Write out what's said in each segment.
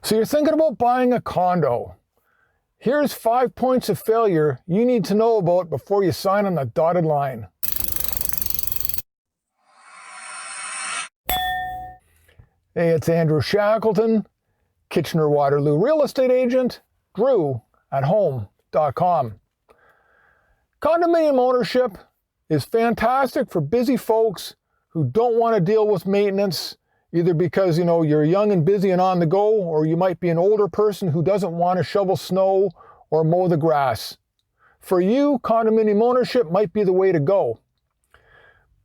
So you're thinking about buying a condo. Here's 5 points of failure you need to know about before you sign on the dotted line. Hey, it's Andrew Shackleton, Kitchener-Waterloo real estate agent, Drew at home.com. Condominium ownership is fantastic for busy folks who don't want to deal with maintenance, either because, you're young and busy and on the go, or you might be an older person who doesn't want to shovel snow or mow the grass. For you, condominium ownership might be the way to go.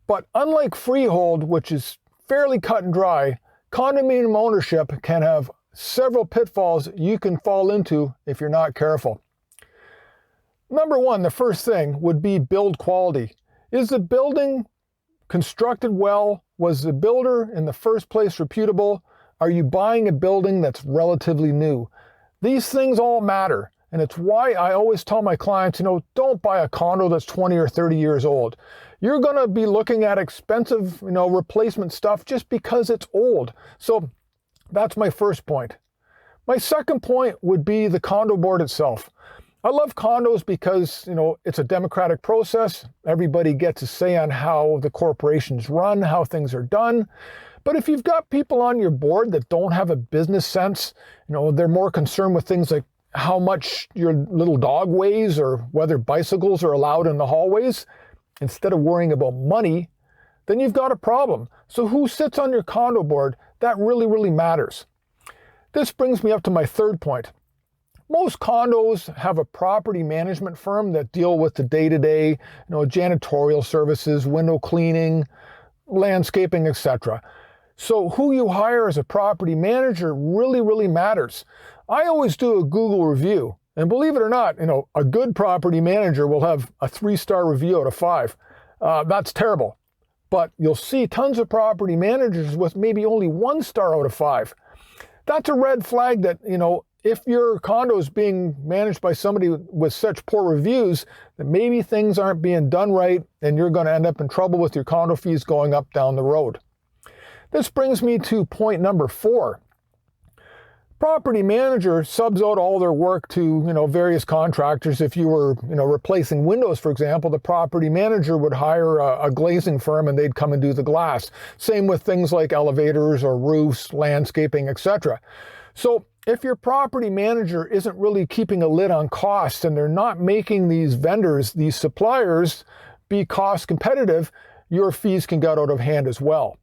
But unlike freehold, which is fairly cut and dry, condominium ownership can have several pitfalls you can fall into if you're not careful. Number one, the first thing would be build quality. Is the building constructed well? Was the builder in the first place reputable? Are you buying a building that's relatively new? These things all matter. And it's why I always tell my clients, don't buy a condo that's 20 or 30 years old. You're going to be looking at expensive, replacement stuff just because it's old. So that's my first point. My second point would be the condo board itself. I love condos because, it's a democratic process. Everybody gets a say on how the corporations run, how things are done. But if you've got people on your board that don't have a business sense, they're more concerned with things like how much your little dog weighs or whether bicycles are allowed in the hallways, instead of worrying about money, then you've got a problem. So who sits on your condo board? That really, really matters. This brings me up to my third point. Most condos have a property management firm that deal with the day-to-day, janitorial services, window cleaning, landscaping, etc. So who you hire as a property manager really, really matters. I always do a Google review, and believe it or not, a good property manager will have a 3-star review out of 5. That's terrible. But you'll see tons of property managers with maybe only 1 star out of 5. That's a red flag that, if your condo is being managed by somebody with such poor reviews, then maybe things aren't being done right and you're going to end up in trouble with your condo fees going up down the road. This brings me to point number 4. Property manager subs out all their work to, various contractors. If you were, replacing windows, for example, the property manager would hire a glazing firm and they'd come and do the glass. Same with things like elevators or roofs, landscaping, etc. So if your property manager isn't really keeping a lid on costs and they're not making these vendors, these suppliers, be cost competitive, your fees can get out of hand as well.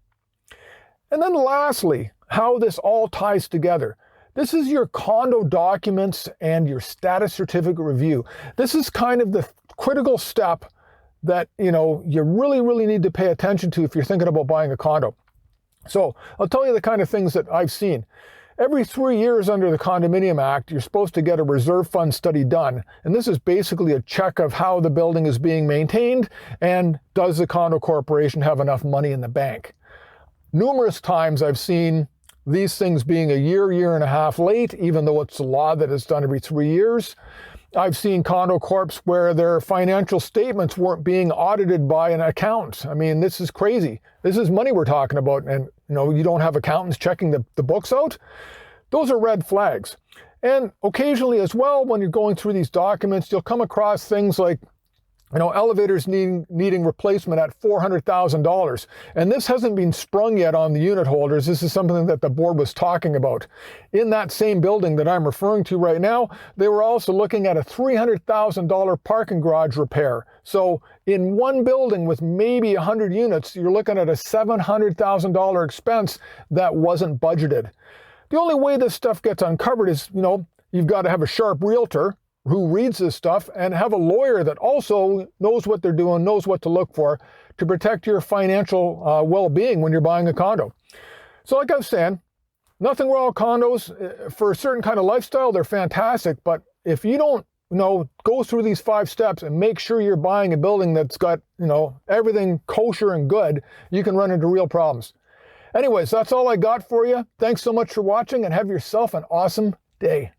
And then lastly, how this all ties together. This is your condo documents and your status certificate review. This is kind of the critical step that, you really, really need to pay attention to if you're thinking about buying a condo. So I'll tell you the kind of things that I've seen. Every 3 years under the Condominium Act, you're supposed to get a reserve fund study done. And this is basically a check of how the building is being maintained and does the condo corporation have enough money in the bank. Numerous times I've seen these things being a year and a half late, even though it's a law that is done every 3 years. I've seen condo corps where their financial statements weren't being audited by an accountant. I mean, this is crazy. This is money we're talking about, and you don't have accountants checking the books out. Those are red flags. And occasionally as well, when you're going through these documents, you'll come across things like elevators needing replacement at $400,000. And this hasn't been sprung yet on the unit holders. This is something that the board was talking about. In that same building that I'm referring to right now, they were also looking at a $300,000 parking garage repair. So in one building with maybe 100 units, you're looking at a $700,000 expense that wasn't budgeted. The only way this stuff gets uncovered is, you've got to have a sharp realtor who reads this stuff and have a lawyer that also knows what they're doing, knows what to look for to protect your financial well-being when you're buying a condo. So like I was saying, nothing wrong with condos. For a certain kind of lifestyle, they're fantastic. But if you don't, go through these 5 steps and make sure you're buying a building that's got, everything kosher and good, you can run into real problems. Anyways, that's all I got for you. Thanks so much for watching and have yourself an awesome day.